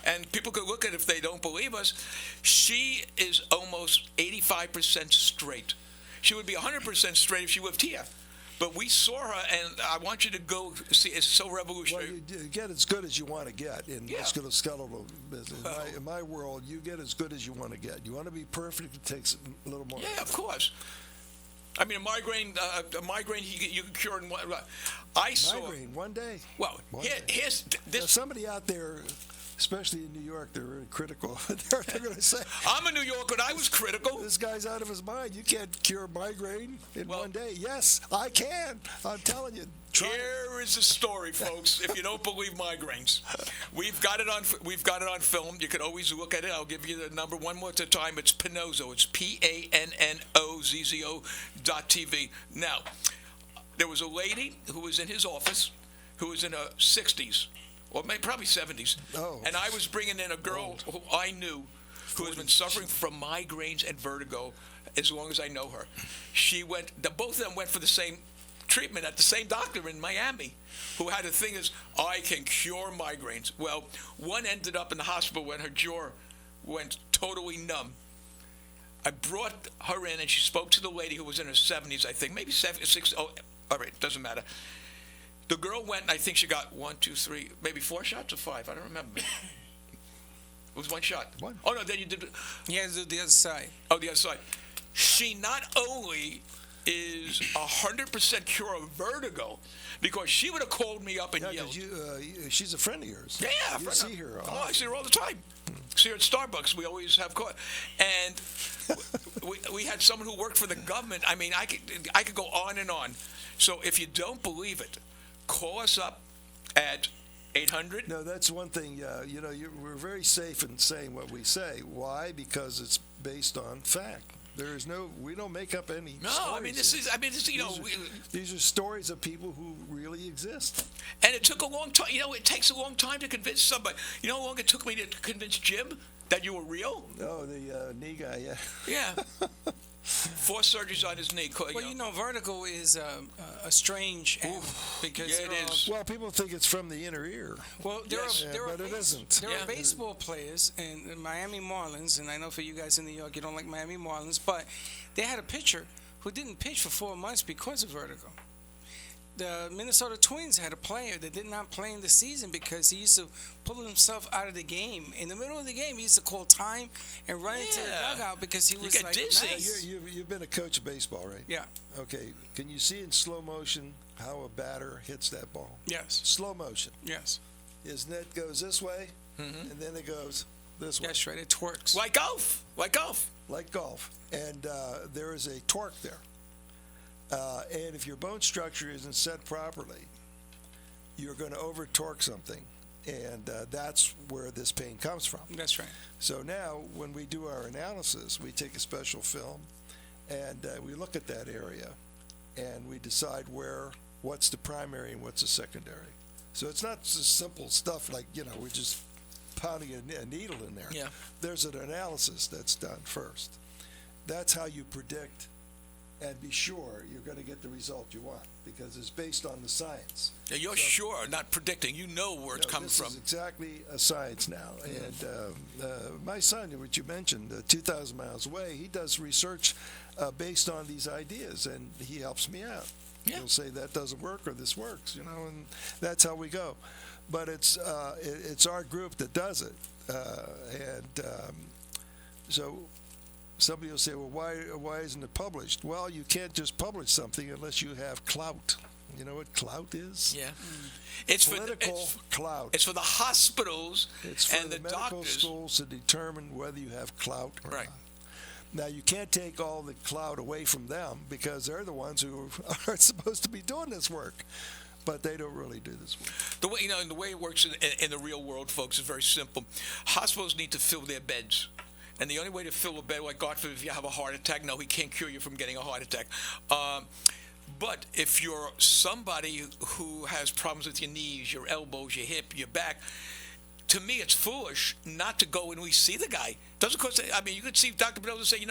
and people could look at it if they don't believe us. She is almost 85% straight. She would be 100% straight if she lived here. But we saw her, and I want you to go see. It's so revolutionary. Well, you get as good as you want to get in musculoskeletal business. In my world, you get as good as you want to get. You want to be perfect, it takes a little more. Yeah, of course. I mean, a migraine you can cure in one. I saw migraine one day. Well, here's Now, this. somebody out there, especially in New York, they're really critical. They're going to say, I'm a New Yorker, and I was critical. this guy's out of his mind. You can't cure migraine in one day. Yes, I can. I'm telling you. Here is the story, folks. If you don't believe migraines, we've got it on film. You can always look at it. I'll give you the number one more at a time. It's Pannozzo. It's PANNOZZO.TV. Now, there was a lady who was in his office who was in her 60s, or maybe probably 70s, and I was bringing in a girl who I knew who has been suffering from migraines and vertigo as long as I know her. Both of them went for the same treatment at the same doctor in Miami, who had a thing is, I can cure migraines. Well, one ended up in the hospital when her jaw went totally numb. I brought her in, and she spoke to the lady who was in her 70s, I think, maybe 60. Oh, all right, doesn't matter. The girl went, and I think she got 1, 2, 3, maybe 4 shots or 5. I don't remember. It was 1 shot. One. Oh, no, then you did. You have to do the other side. Oh, the other side. She not only is 100% cure of vertigo, because she would have called me up and yelled. She's a friend of yours. Yeah, you see her. Oh, I see her all the time. See her at Starbucks. We always have coffee. And we had someone who worked for the government. I mean, I could go on and on. So if you don't believe it, call us up at 800. No, that's one thing. We're very safe in saying what we say. Why? Because it's based on fact. We don't make up any stories. These are stories of people who really exist. And it took a long time. It takes a long time to convince somebody. You know how long it took me to convince Jim that you were real? Oh, the knee guy, yeah. Yeah. 4 surgeries on his knee. Well, vertigo is a strange animal because yeah, it is. Well, people think it's from the inner ear. Well, but it isn't. There are baseball players in the Miami Marlins, and I know for you guys in New York, you don't like Miami Marlins, but they had a pitcher who didn't pitch for 4 months because of vertigo. The Minnesota Twins had a player that did not play in the season because he used to pull himself out of the game. In the middle of the game, he used to call time and run into the dugout because he was like dizzy. Nice. You've been a coach of baseball, right? Yeah. Okay. Can you see in slow motion how a batter hits that ball? Yes. Slow motion. Yes. His net goes this way, and then it goes this way. That's right. It twerks. Like golf. Like golf. And there is a torque there. And if your bone structure isn't set properly, you're going to over-torque something, and that's where this pain comes from. That's right. So now, when we do our analysis, we take a special film, and we look at that area, and we decide what's the primary and what's the secondary. So it's not just simple stuff like, we're just pounding a needle in there. Yeah. There's an analysis that's done first. That's how you predict and be sure you're going to get the result you want, because it's based on the science. Yeah, you're sure, not predicting. You know where it's coming from. This is exactly a science now. And my son, which you mentioned, 2,000 miles away, he does research based on these ideas, and he helps me out. Yeah. He'll say that doesn't work or this works, and that's how we go. But it's our group that does it. So somebody will say, well, why isn't it published? Well, you can't just publish something unless you have clout. You know what clout is? Yeah. It's political clout. It's for the hospitals it's for and the medical doctors. schools to determine whether you have clout or Right. not. Now, you can't take all the clout away from them because they're the ones who are supposed to be doing this work. But they don't really do this work. The way it works in the real world, folks, is very simple. Hospitals need to fill their beds. And the only way to fill a bed, like God forbid, if you have a heart attack, no, he can't cure you from getting a heart attack. But if you're somebody who has problems with your knees, your elbows, your hip, your back, to me, it's foolish not to go and we see the guy. Doesn't cost. You could see Dr. Pannozzo and say,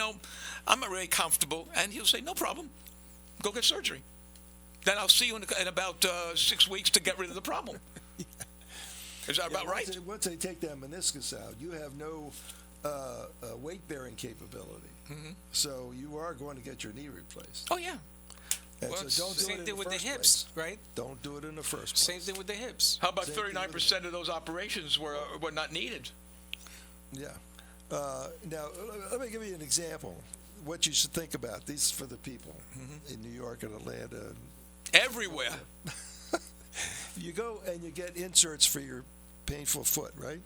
I'm not really comfortable, and he'll say, no problem, go get surgery. Then I'll see you in about 6 weeks to get rid of the problem. Is that about right? Once they take that meniscus out, you have no weight-bearing capability. Mm-hmm. So you are going to get your knee replaced. Oh, yeah. So don't do same it in thing the with the first hips, place. right? Don't do it in the first place. Same thing with the hips. How about 39% of those operations were not needed? Yeah. Now, let me give you an example. What you should think about. These are for the people in New York and Atlanta. Everywhere. You go and you get inserts for your painful foot, right?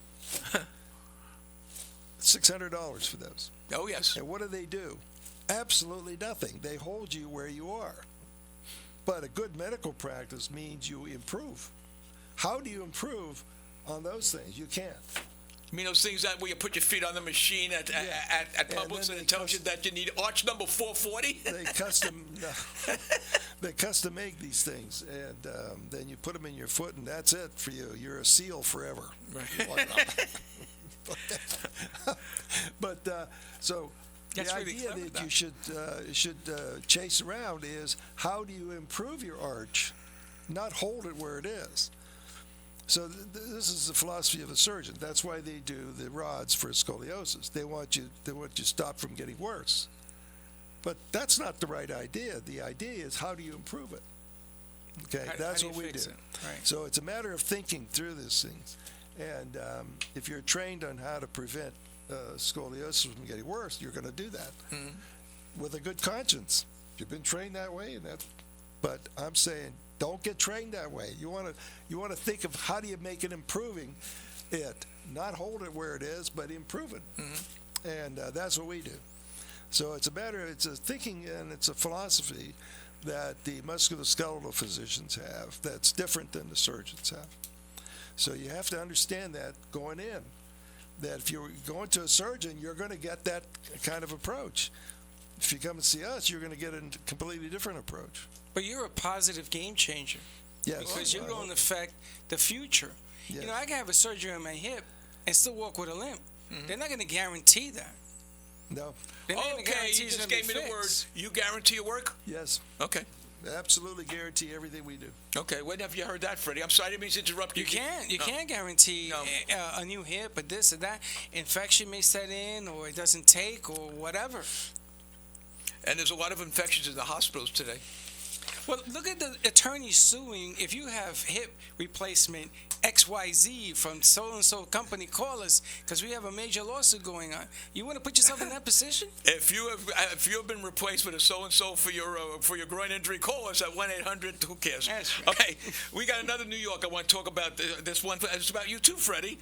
$600 for those. Oh, yes. And what do? Absolutely nothing. They hold you where you are. But a good medical practice means you improve. How do you improve on those things? You can't. You mean those things that where you put your feet on the machine at Publix and it tells you that you need arch number 440? They custom make these things, and then you put them in your foot, and that's it for you. You're a seal forever. Right. But so That's the really idea clever, that Doc. you should chase around is how do you improve your arch, not hold it where it is. So this is the philosophy of a surgeon. That's why they do the rods for scoliosis. They want you to stop from getting worse. But that's not the right idea. The idea is how do you improve it? Okay, that's how do what you we do. fix it? Right. So it's a matter of thinking through these things. And if you're trained on how to prevent scoliosis from getting worse, you're going to do that with a good conscience. You've been trained that way, but I'm saying don't get trained that way. You want to think of how do you make it improving it, not hold it where it is, but improve it. And that's what we do. So it's a thinking and it's a philosophy that the musculoskeletal physicians have that's different than the surgeons have. So you have to understand that going in, that if you're going to a surgeon, you're going to get that kind of approach. If you come and see us, you're going to get a completely different approach. But you're a positive game changer. Yes. Because you don't affect the future. Yes. You know, I can have a surgery on my hip and still walk with a limp. They're not going to guarantee that. No. They're not gonna Okay, guarantee you it's just gonna gave be me the word. fixed. You guarantee your work? Yes. Okay. Absolutely guarantee everything we do. Okay. When have you heard that, Freddie? I'm sorry, I didn't mean to interrupt you. You can't. You No. can't guarantee No. a new hip or this or that. Infection may set in, or it doesn't take, or whatever. And there's a lot of infections in the hospitals today. Well, look at the attorney suing. If you have hip replacement XYZ from so-and-so company, call us because we have a major lawsuit going on. You want to put yourself in that position? If you have been replaced with a so and so for your groin injury, call us at 1-800. Who cares? That's right. Okay, we got another New York. I want to talk about this one. It's about you too, Freddie.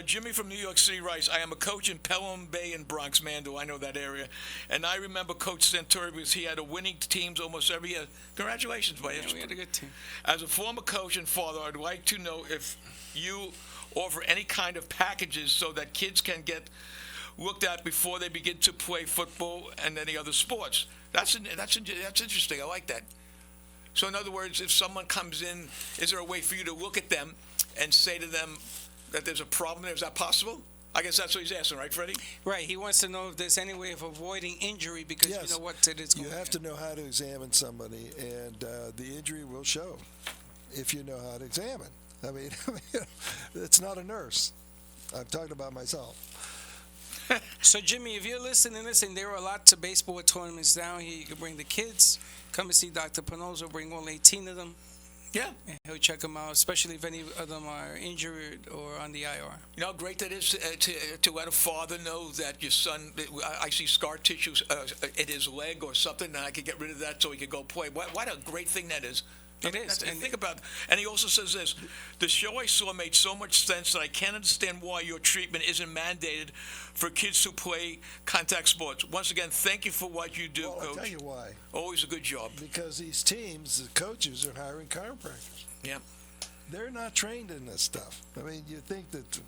Jimmy from New York City writes, "I am a coach in Pelham Bay and Bronx, Mando. I know that area, and I remember Coach Santori because he had a winning teams almost every year. Congratulations, buddy. Yeah, we had a good team. As a former coach and father, I'd like to know if you offer any kind of packages so that kids can get looked at before they begin to play football and any other sports." That's interesting. I like that. So in other words, if someone comes in, is there a way for you to look at them and say to them that there's a problem there? Is that possible? I guess that's what he's asking, right, Freddie? Right. He wants to know if there's any way of avoiding injury because Yes. you know what it is going You have to know how to examine somebody, and the injury will show if you know how to examine. I mean, it's not a nurse. I'm talking about myself. So, Jimmy, if you're listening, there are a lot of baseball tournaments down here. You can bring the kids. Come and see Dr. Pannozzo. Bring all 18 of them. Yeah. And he'll check them out, especially if any of them are injured or on the IR. You know how great that is to let a father know that your son, I see scar tissue in his leg or something, and I could get rid of that so he could go play. What a great thing that is. It is. And think about, and he also says this: the show I saw made so much sense that I can't understand why your treatment isn't mandated for kids who play contact sports. Once again, thank you for what you do, Well, I'll Coach. tell you why. Always a good job. Because these teams, the coaches, are hiring chiropractors. Yeah. They're not trained in this stuff. I mean, you think that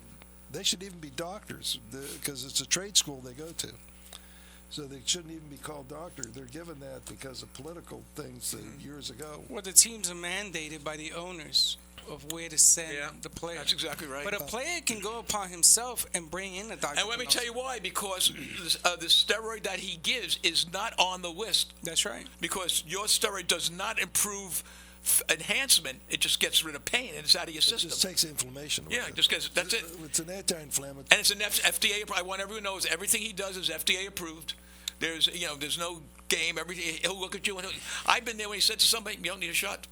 they should even be doctors because it's a trade school they go to. So they shouldn't even be called doctors. They're given that because of political things years ago. Well, the teams are mandated by the owners of where to send the player. That's exactly right. But a player can go upon himself and bring in a doctor. And let me tell you why, because the steroid that he gives is not on the list. That's right. Because your steroid does not improve enhancement, it just gets rid of pain and it's out of your It system. just takes inflammation away. Yeah, just gets, that's it. It's an anti-inflammatory. And it's an FDA. I want everyone to know is everything he does is FDA approved. There's no game. Everything he'll look at you and I've been there when he said to somebody, "You don't need a shot."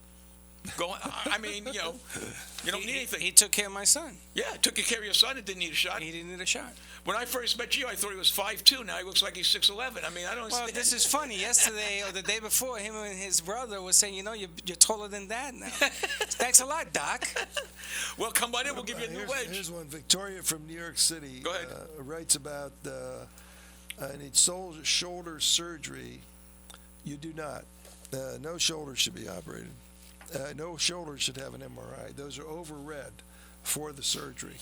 Go on. I mean, you don't need anything. He took care of my son. Yeah, took care of your son and didn't need a shot. He didn't need a shot. When I first met you, I thought he was 5'2". Now he looks like he's 6'11". I mean, I don't. Well, this is funny. Yesterday or the day before, him and his brother was saying, you're taller than Dad now. Thanks a lot, Doc. Well, come on in. We'll give you a new wedge. Here's one. Victoria from New York City Go ahead. writes about I need shoulder surgery. You do not. No shoulder should be operated. No shoulder should have an MRI. Those are overread for the surgery.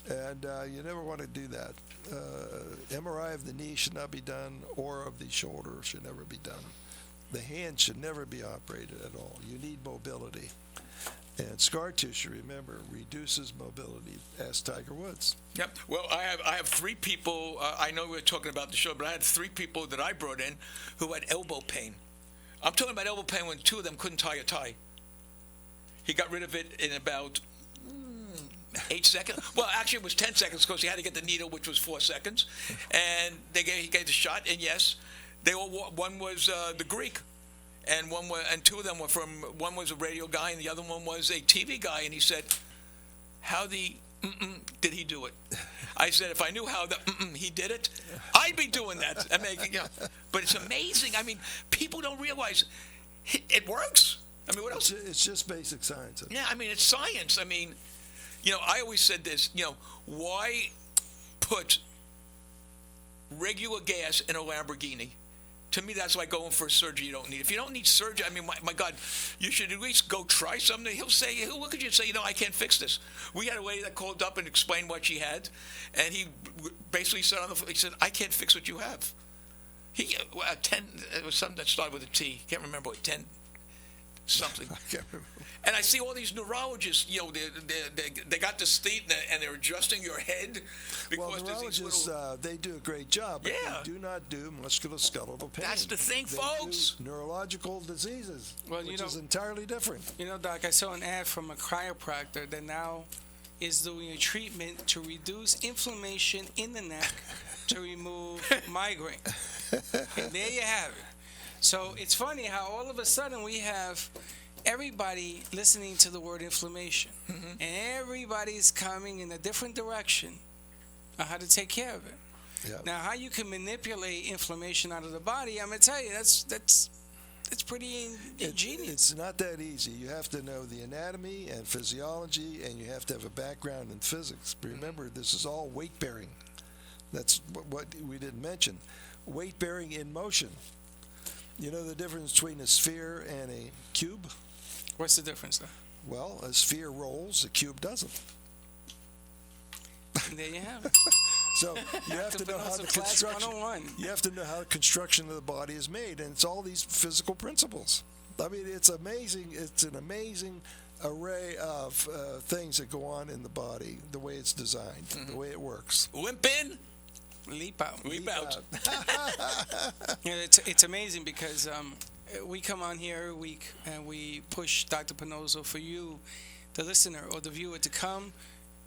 And you never want to do that. MRI of the knee should not be done, or of the shoulder should never be done. The hand should never be operated at all. You need mobility. And scar tissue, remember, reduces mobility. Ask Tiger Woods. Yep. Well, I have 3 people. I know we were talking about the show, but I had 3 people that I brought in who had elbow pain. I'm talking about elbow pain when 2 of them couldn't tie a tie. He got rid of it in about 8 seconds. Well, actually, it was 10 seconds because he had to get the needle, which was 4 seconds. And he gave the shot, and yes, they all. One was the Greek, and 2 of them were from. One was a radio guy, and the other one was a TV guy. And he said, "How the did he do it?" I said, "If I knew how the he did it, I'd be doing that." I mean, but it's amazing. I mean, people don't realize it works. I mean, what else? It's just basic science. Yeah, I mean, it's science. I mean, I always said this, why put regular gas in a Lamborghini? To me, that's like going for a surgery you don't need. If you don't need surgery, I mean, my God, you should at least go try something. He'll look at you and say, I can't fix this. We had a lady that called up and explained what she had, and he basically said he said, I can't fix what you have. It was something that started with a T. Can't remember what, 10 something. I can't remember. And I see all these neurologists, they got this thing and they're adjusting your head because neurologists, they do a great job, but Yeah. they do not do musculoskeletal pain. That's the thing, They folks. do neurological diseases, Well, which is entirely different. Doc, I saw an ad from a chiropractor that now is doing a treatment to reduce inflammation in the neck to remove migraine. And there you have it. So it's funny how all of a sudden we have everybody listening to the word inflammation, and everybody's coming in a different direction on how to take care of it. Yeah. Now, how you can manipulate inflammation out of the body, I'm gonna tell you, that's pretty ingenious. It's not that easy. You have to know the anatomy and physiology, and you have to have a background in physics. Remember, this is all weight bearing. That's what we didn't mention. Weight bearing in motion. You know the difference between a sphere and a cube? What's the difference, though? Well, a sphere rolls, a cube doesn't. And there you have it. So you have to know how the Class construction. 101. You have to know how the construction of the body is made, and it's all these physical principles. I mean, it's amazing. It's an amazing array of things that go on in the body, the way it's designed, the way it works. Limp in, Leap out. leap out. It's amazing because we come on here every week and we push Dr. Pannozzo for you, the listener or the viewer, to come.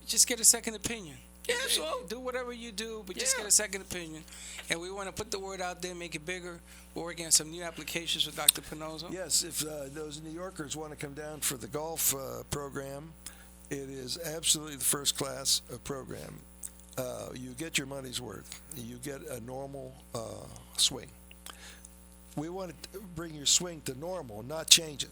Just get a second opinion. Yeah, so. Do whatever you do, but just Yeah. get a second opinion. And we want to put the word out there, make it bigger. We're working on some new applications with Dr. Pannozzo. Yes, if those New Yorkers want to come down for the golf program, it is absolutely the first class program. You get your money's worth. You get a normal swing. We want to bring your swing to normal, not change it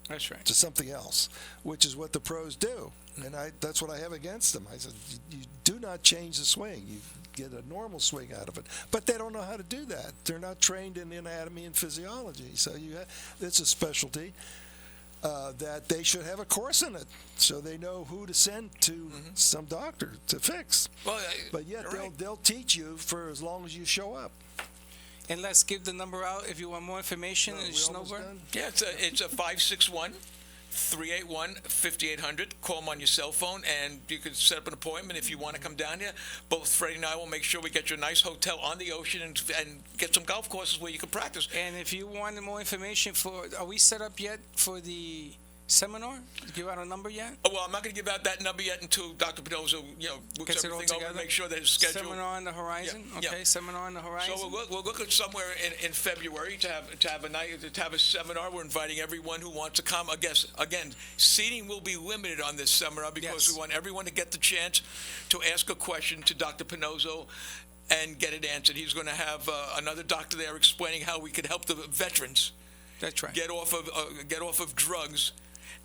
That's right. to something else, which is what the pros do. And that's what I have against them. I said, you do not change the swing. You get a normal swing out of it. But they don't know how to do that. They're not trained in anatomy and physiology. So it's a specialty that they should have a course in it, so they know who to send to some doctor to fix. Well, But yet they'll teach you for as long as you show up. And let's give the number out if you want more information. We It's almost Snowbird. done? yeah, it's a 561-381-5800. Call them on your cell phone, and you can set up an appointment if you want to come down here. Both Freddie and I will make sure we get you a nice hotel on the ocean and get some golf courses where you can practice. And if you want more information are we set up yet for the seminar? Give out a number yet? Oh, well, I'm not going to give out that number yet until Dr. Pannozzo, looks Gets it all everything over and together? make sure that his schedule. Seminar on the horizon. Yeah, Okay, yeah. seminar on the horizon. So we'll look at somewhere in February to have a seminar. We're inviting everyone who wants to come. I guess again, seating will be limited on this seminar because Yes. we want everyone to get the chance to ask a question to Dr. Pannozzo and get it answered. He's going to have another doctor there explaining how we could help the veterans That's right. get off of drugs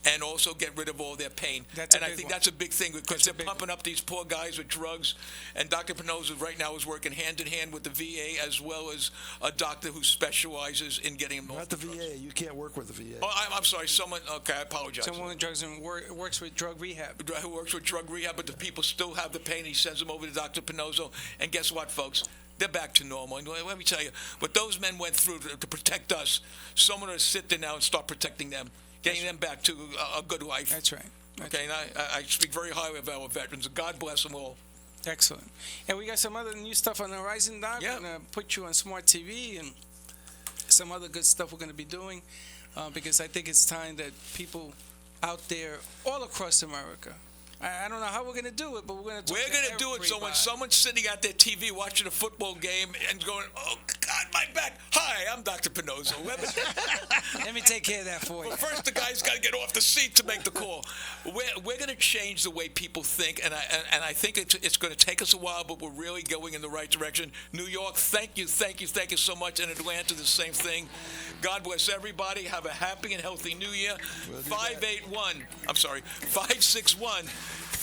and also get rid of all their pain. That's a and I big think one. that's a big thing because That's a they're big pumping up these poor guys with drugs. And Dr. Pannozzo right now is working hand in hand with the VA as well as a doctor who specializes in getting them off Not the drugs. VA. You can't work with the VA. Oh, I'm sorry. Someone. Okay, I apologize. Someone with drugs and works with drug rehab. Who works with drug rehab, but the people still have the pain. He sends them over to Dr. Pannozzo, and guess what, folks? They're back to normal. And let me tell you, what those men went through to protect us, someone to sit there now and start protecting them, getting them back to a good life. That's right. Okay, and I speak very highly of our veterans. God bless them all. Excellent. And we got some other new stuff on the horizon, Doc. Yeah. We're going to put you on smart TV and some other good stuff we're going to be doing because I think it's time that people out there all across America, I don't know how we're going to do it, but we're going to We're going to do it so when someone's sitting at their TV watching a football game and going, oh, God, my back. Hi, I'm Dr. Pannozzo. Let me take care of that for you. But first, the guy's got to get off the seat to make the call. We're going to change the way people think, and I think it's going to take us a while, but we're really going in the right direction. New York, thank you so much. And Atlanta, the same thing. God bless everybody. Have a happy and healthy New Year. 561.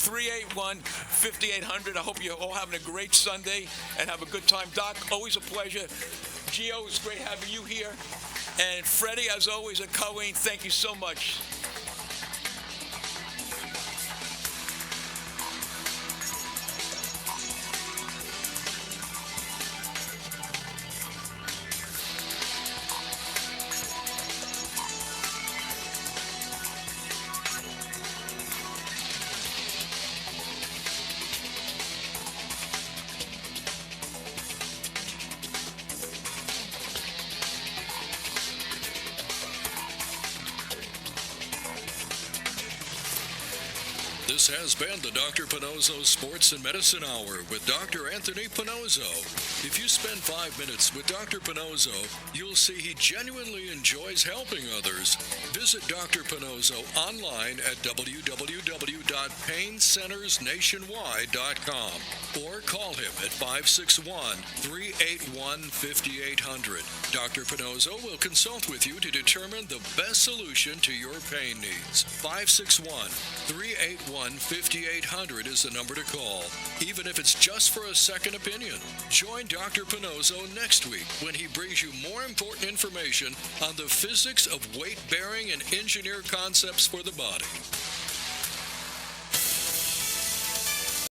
381-5800. I hope you're all having a great Sunday and have a good time. Doc, always a pleasure. Gio, it's great having you here. And Freddy, as always, and Colleen, thank you so much. This has been the Dr. Pannozzo Sports and Medicine Hour with Dr. Anthony Pannozzo. If you spend 5 minutes with Dr. Pannozzo, you'll see he genuinely enjoys helping others. Visit Dr. Pannozzo online at www.paincentersnationwide.com or call him at 561-381-5800. Dr. Pannozzo will consult with you to determine the best solution to your pain needs. 561-381-5800 is the number to call, even if it's just for a second opinion. Join Dr. Pannozzo next week when he brings you more important information on the physics of weight-bearing and engineered concepts for the body.